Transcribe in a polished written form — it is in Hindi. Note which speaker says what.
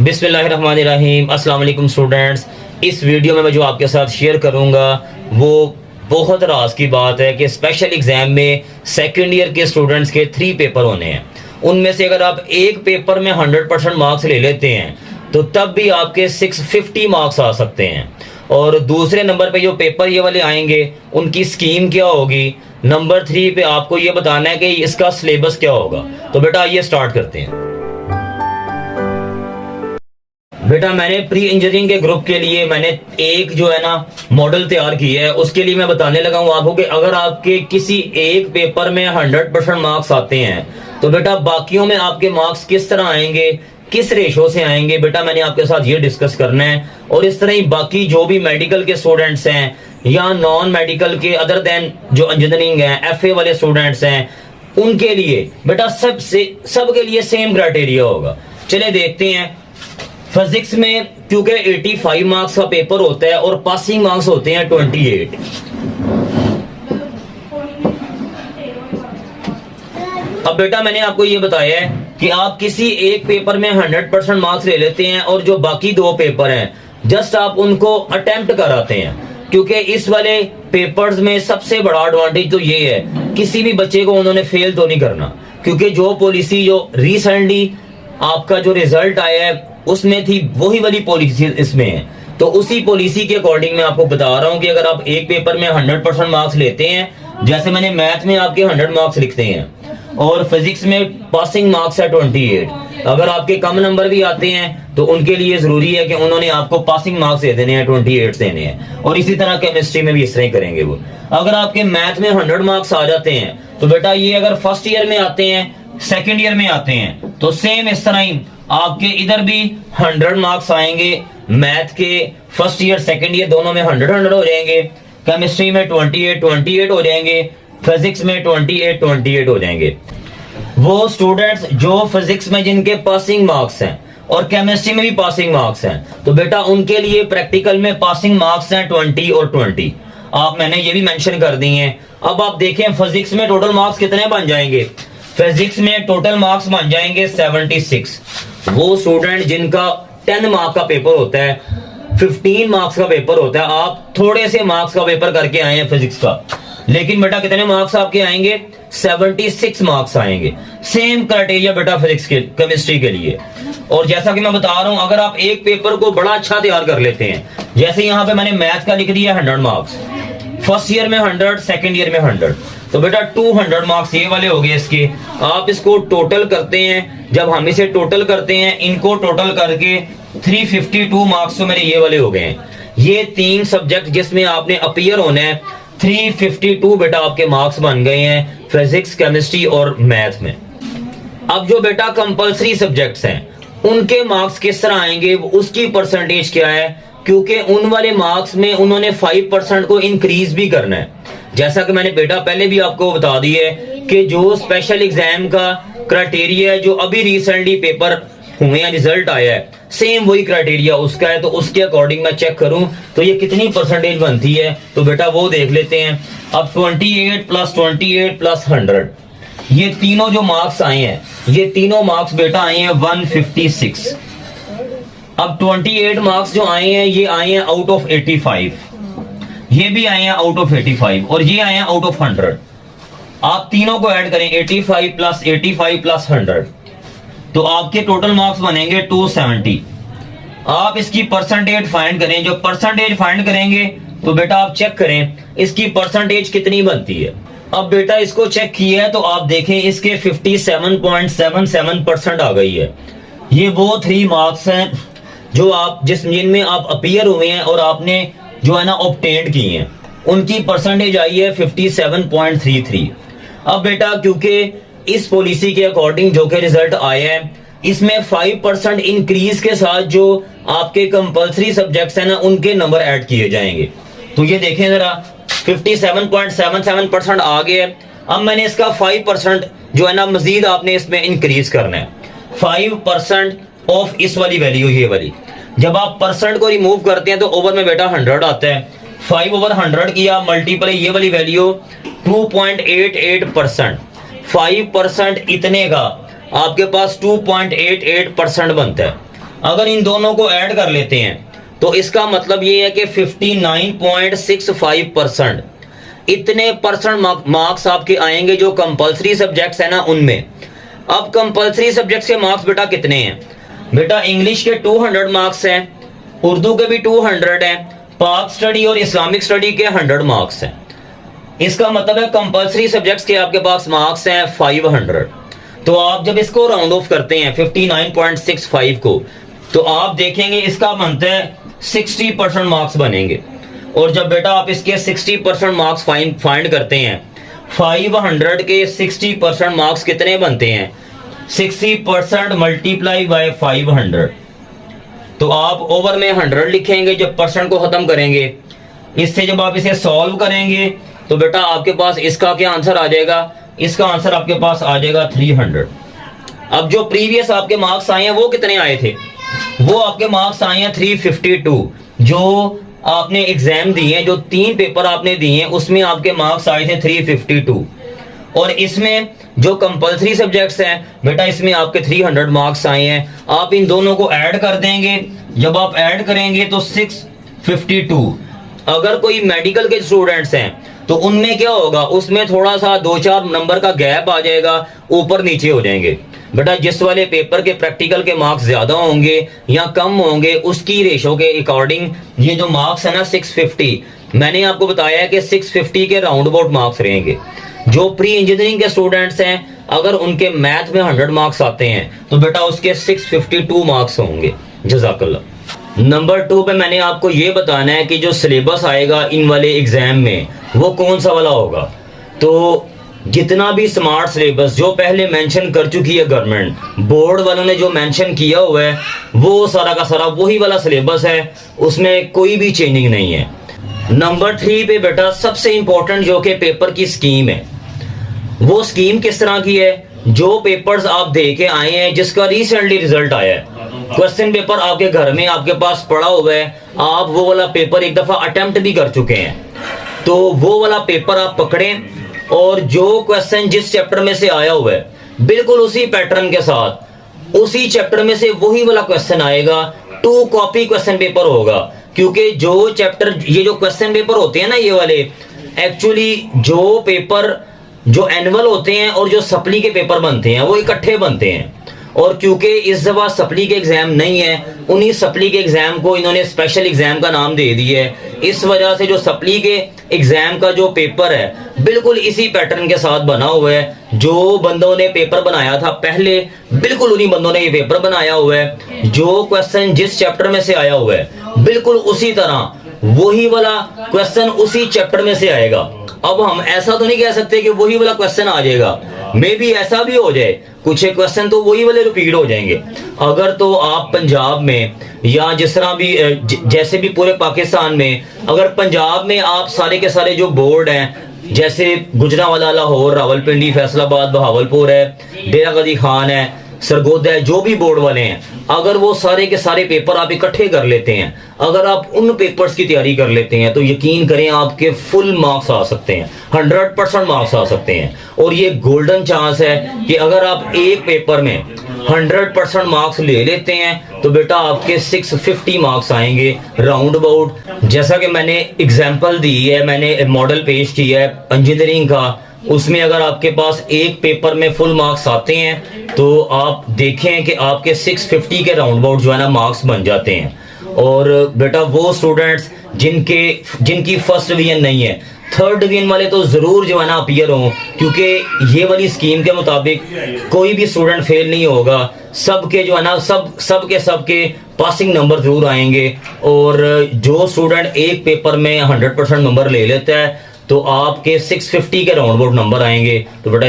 Speaker 1: बिस्मिल्लाहिर्रहमानिर्रहीम। अस्सलाम वालेकुम स्टूडेंट्स। इस वीडियो में मैं जो आपके साथ शेयर करूंगा वो बहुत राज की बात है कि स्पेशल एग्जाम में सेकेंड ईयर के स्टूडेंट्स के 3 पेपर होने हैं। उनमें से अगर आप एक पेपर में 100% मार्क्स ले लेते हैं तो तब भी आपके 650 मार्क्स आ सकते हैं। और दूसरे नंबर पे जो पेपर ये वाले आएंगे उनकी स्कीम क्या होगी। नंबर 3 पे आपको ये बताना है कि इसका सिलेबस क्या होगा। तो बेटा आइए स्टार्ट करते हैं। बेटा मैंने प्री इंजीनियरिंग के ग्रुप के लिए मैंने एक जो है ना मॉडल तैयार किया है। उसके लिए मैं बताने लगा हूं आपको कि अगर आपके किसी एक पेपर में 100% मार्क्स आते हैं तो बेटा बाकियों में आपके मार्क्स किस तरह आएंगे, किस रेशो से आएंगे, बेटा मैंने आपके साथ ये डिस्कस करना है। और इस तरह ही बाकी जो भी मेडिकल के स्टूडेंट्स हैं या नॉन मेडिकल के अदर देन जो इंजीनियरिंग है, एफए वाले स्टूडेंट्स हैं, उनके लिए बेटा सबके लिए सेम क्राइटेरिया होगा। चले देखते हैं। फिजिक्स में क्योंकि 85 मार्क्स का पेपर होता है और पासिंग मार्क्स होते हैं 28। अब बेटा मैंने आपको ये बताया है कि आप किसी एक पेपर में 100% मार्क्स ले लेते हैं और जो बाकी 2 पेपर हैं जस्ट आप उनको अटेम्प्ट कराते हैं। क्योंकि इस वाले पेपर्स में सबसे बड़ा एडवांटेज तो ये है किसी भी बच्चे को उन्होंने फेल तो नहीं करना। क्योंकि जो पॉलिसी जो रिसेंटली आपका जो रिजल्ट आया है उसमें थी वही वाली पॉलिसी इसमें है। तो उसी पॉलिसी के अकॉर्डिंग मैं आपको बता रहा हूं कि अगर आप एक पेपर में 100% मार्क्स लेते हैं, जैसे मैंने मैथ में आपके 100 मार्क्स लिखते हैं और फिजिक्स में पासिंग मार्क्स है 28, अगर आपके कम नंबर भी आते हैं तो उनके लिए जरूरी है कि उन्होंने आपको पासिंग मार्क्स दे देने हैं, 28 देने हैं। और इसी तरह केमिस्ट्री में भी इस तरह ही करेंगे वो। अगर आपके मैथ में 100 मार्क्स आ जाते हैं तो बेटा ये अगर फर्स्ट ईयर में आते हैं, सेकेंड ईयर में आते हैं तो सेम इस तरह ही आपके इधर भी 100 मार्क्स आएंगे। मैथ के फर्स्ट ईयर सेकंड ईयर दोनों में 100 हो जाएंगे। केमिस्ट्री में 28 हो जाएंगे। फिजिक्स में 28 हो जाएंगे। वो स्टूडेंट्स जो फिजिक्स में जिनके पासिंग मार्क्स हैं और केमिस्ट्री में भी पासिंग मार्क्स हैं तो बेटा उनके लिए प्रैक्टिकल में पासिंग मार्क्स हैं 20 और 20। आप मैंने ये भी मेंशन कर दी हैं। अब आप देखें फिजिक्स में टोटल मार्क्स कितने बन जाएंगे। फिजिक्स में टोटल मार्क्स बन जाएंगे 76। वो स्टूडेंट जिनका 10 मार्क्स का पेपर होता है, 15 मार्क्स का पेपर होता है, आप थोड़े से मार्क्स का पेपर करके आए हैं फिजिक्स का, लेकिन बेटा कितने मार्क्स आपके आएंगे, 76 मार्क्स आएंगे। सेम क्राइटेरिया बेटा फिजिक्स के केमिस्ट्री के लिए। और जैसा कि मैं बता रहा हूं अगर आप एक पेपर को बड़ा अच्छा तैयार कर लेते हैं, जैसे यहां पे मैंने मैथ का लिख दिया 100 मार्क्स, फर्स्ट ईयर में 100, सेकेंड ईयर में 100, तो बेटा 200 मार्क्स ये वाले हो गए इसके। आप इसको टोटल करते हैं, जब हम इसे टोटल करते हैं इनको टोटल करके 352 मार्क्स तो मेरे ये वाले हो गए हैं। ये 3 सब्जेक्ट जिसमें आपने अपीयर होना है, 352 बेटा आपके मार्क्स बन गए हैं फिजिक्स, केमिस्ट्री और मैथ में। अब जो बेटा कंपल्सरी सब्जेक्ट्स हैं उनके मार्क्स किस तरह आएंगे, उसकी परसेंटेज क्या है, क्योंकि उन वाले मार्क्स में उन्होंने 5% को इंक्रीज भी करना है। जैसा कि मैंने बेटा पहले भी आपको बता दी है कि जो स्पेशल एग्जाम का क्राइटेरिया है जो अभी रिसेंटली पेपर हुए हैं, रिजल्ट आया है, सेम वही क्राइटेरिया उसका है। तो उसके अकॉर्डिंग मैं चेक करूं तो ये कितनी परसेंटेज बनती है, तो बेटा वो देख लेते हैं। अब 28 + 100 ये तीनों जो मार्क्स आए हैं, ये तीनों मार्क्स बेटा आए हैं 156। अब 28 मार्क्स जो आए हैं ये आए हैं आउट ऑफ 85, ये भी आए हैं आउट ऑफ 85 और ये आए हैं आउट ऑफ 100। आप तीनों को ऐड करें 85 + 100 तो आपके टोटल मार्क्स बनेंगे 270। आप इसकी परसेंटेज फाइंड करें। जो परसेंटेज फाइंड करेंगे तो बेटा आप चेक करें इसकी परसेंटेज कितनी बनती है। अब बेटा इसको चेक किया है तो आप देखें इसके 57.77% आ गई है। ये वो 3 मार्क्स हैं जो आप जिनमें आप अपीयर हुए हैं और आपने जो है ना ऑब्टेन्ड की हैं, उनकी परसेंटेज आई है 57.33। अब बेटा क्योंकि इस पॉलिसी के अकॉर्डिंग जो कि रिजल्ट आया है इसमें 5% इंक्रीज के साथ जो आपके कंपल्सरी सब्जेक्ट्स हैं ना उनके नंबर ऐड किए जाएंगे। तो ये देखें जरा 57.77% आ गया है। अब मैंने इसका 5% जो है ना मजीद आपने इसमें इंक्रीज करना है। 5% ऑफ इस वाली वैल्यू, ये वाली, जब आप परसेंट को रिमूव करते हैं तो ओवर में बेटा 100 आता है। 5/100 किया मल्टीप्लाई ये वाली वैल्यू 2.88%। 5% इतने का आपके पास 2.88% बनता है। अगर इन दोनों को ऐड कर लेते हैं तो इसका मतलब ये है कि 59.65% इतने परसेंट मार्क्स आपके आएंगे जो कंपलसरी सब्जेक्ट्स है ना उनमें। अब कंपलसरी सब्जेक्ट्स के मार्क्स बेटा कितने हैं? बेटा इंग्लिश के 200 मार्क्स हैं, उर्दू के भी 200 हैं, पाक स्टडी और इस्लामिक स्टडी के 100 मार्क्स हैं। इसका मतलब है कंपलसरी सब्जेक्ट्स के आपके पास मार्क्स हैं 500। तो आप जब इसको राउंड ऑफ करते हैं 59.65 को, तो आप देखेंगे इसका बनता है 60% मार्क्स बनेंगे। और जब बेटा आप इसके 60% मार्क्स फाइंड करते हैं, 500 के 60% मार्क्स कितने बनते हैं? 60% मल्टीप्लाई बाय 500। तो आप ओवर में 100 लिखेंगे जब परसेंट को खत्म करेंगे। इससे जब आप इसे सॉल्व करेंगे तो बेटा आपके पास इसका क्या आंसर आ जाएगा? इसका आंसर आपके पास आ जाएगा 300। अब जो प्रीवियस आपके मार्क्स आए हैं वो कितने आए थे? वो आपके मार्क्स आए हैं 352। जो आपने एग्जाम दिए हैं, जो 3 पेपर आपने दिए हैं, उसमें आपके मार्क्स आए थे 352। और इसमें जो कंपलसरी सब्जेक्ट्स हैं बेटा, इसमें आपके 300 मार्क्स आए हैं। आप इन दोनों को ऐड कर देंगे। जब आप ऐड करेंगे तो 652। अगर कोई मेडिकल के स्टूडेंट्स हैं तो उनमें क्या होगा? उसमें थोड़ा सा 2-4 नंबर का गैप आ जाएगा, ऊपर नीचे हो जाएंगे। बेटा जिस वाले पेपर के प्रैक्टिकल के मार्क्स ज्यादा होंगे या कम होंगे, उसकी रेशो के अकॉर्डिंग ये जो मार्क्स है ना 650, मैंने आपको बताया है कि 650 के राउंड अबाउट मार्क्स रहेंगे। जो प्री इंजीनियरिंग के स्टूडेंट्स हैं, अगर उनके मैथ में 100 मार्क्स आते हैं तो बेटा उसके 652 मार्क्स होंगे। जज़ाकल्लाह। नंबर 2 पे मैंने आपको ये बताना है कि जो सिलेबस आएगा इन वाले एग्जाम में वो कौन सा वाला होगा। तो जितना भी स्मार्ट सिलेबस जो पहले मेंशन कर चुकी है गवर्नमेंट, बोर्ड वालों ने जो मेंशन किया हुआ है, वो सारा का सारा वही वाला सिलेबस है, उसमें कोई भी चेंजिंग नहीं है। नंबर 3 पे बेटा सबसे इंपॉर्टेंट जो कि पेपर की स्कीम है, वो स्कीम किस तरह की है? जो पेपर्स आप दे के आए हैं, जिसका रिसेंटली रिजल्ट आया है, क्वेश्चन पेपर आपके घर में आपके पास पड़ा हुआ है, आप वो वाला पेपर एक दफा अटेम्प्ट भी कर चुके हैं, तो वो वाला पेपर आप पकड़ें और जो क्वेश्चन जिस चैप्टर में से आया हुआ है बिल्कुल उसी पैटर्न के साथ उसी चैप्टर में से वही वाला क्वेश्चन आएगा। 2 कॉपी क्वेश्चन पेपर होगा, क्योंकि जो चैप्टर ये जो क्वेश्चन पेपर होते हैं ना ये वाले, एक्चुअली जो पेपर जो एनुअल होते हैं और जो सप्ली के पेपर बनते हैं वो इकट्ठे बनते हैं। और क्योंकि इस दफा सप्ली के एग्जाम नहीं है, उन्हीं सप्ली के एग्जाम को इन्होंने स्पेशल एग्जाम का नाम दे दिया है। इस वजह से जो सप्ली के एग्जाम का जो पेपर है बिल्कुल इसी पैटर्न के साथ बना हुआ है। जो बंदों ने पेपर बनाया था पहले, बिल्कुल उन्हीं बंदों ने ये पेपर बनाया हुआ है। जो क्वेश्चन जिस चैप्टर में से आया हुआ है बिल्कुल उसी तरह वही वाला क्वेश्चन उसी चैप्टर में से आएगा। अब हम ऐसा तो नहीं कह सकते कि वही वाला क्वेश्चन आ जाएगा, मे बी ऐसा भी हो जाए, कुछ एक क्वेश्चन तो वही वाले रिपीट हो जाएंगे। अगर तो आप पंजाब में या जिस तरह भी जैसे भी पूरे पाकिस्तान में, अगर पंजाब में आप सारे के सारे जो बोर्ड हैं, जैसे गुजरांवाला, लाहौर, रावलपिंडी, फैसलाबाद, बहावलपुर है, डेरा गजी खान है, सरगोदा है, जो भी बोर्ड वाले हैं, अगर वो सारे के सारे पेपर आप इकट्ठे कर लेते हैं, अगर आप उन पेपर्स की तैयारी कर लेते हैं, तो यकीन करें आपके फुल मार्क्स आ सकते हैं, 100% मार्क्स आ सकते हैं। और ये गोल्डन चांस है कि अगर आप एक पेपर में 100% मार्क्स ले लेते हैं तो बेटा आपके 650 मार्क्स आएंगे राउंड अबाउट। जैसा कि मैंने एग्जाम्पल दी है, मैंने मॉडल पेश किया है इंजीनियरिंग का, उसमें अगर आपके पास एक पेपर में फुल मार्क्स आते हैं तो आप देखें कि आपके 650 के राउंड अबाउट जो है ना मार्क्स बन जाते हैं। और बेटा वो स्टूडेंट्स जिनकी फर्स्ट डिवीजन नहीं है, थर्ड डिवीजन वाले तो जरूर जो है ना अपीयर हों, क्योंकि ये वाली स्कीम के मुताबिक कोई भी स्टूडेंट फेल नहीं होगा, सबके जो है ना सबके पासिंग नंबर जरूर आएंगे। और जो स्टूडेंट एक पेपर में 100% नंबर ले लेता है तो आपके 650 के राउंड अबाउट नंबर आएंगे। तो बेटा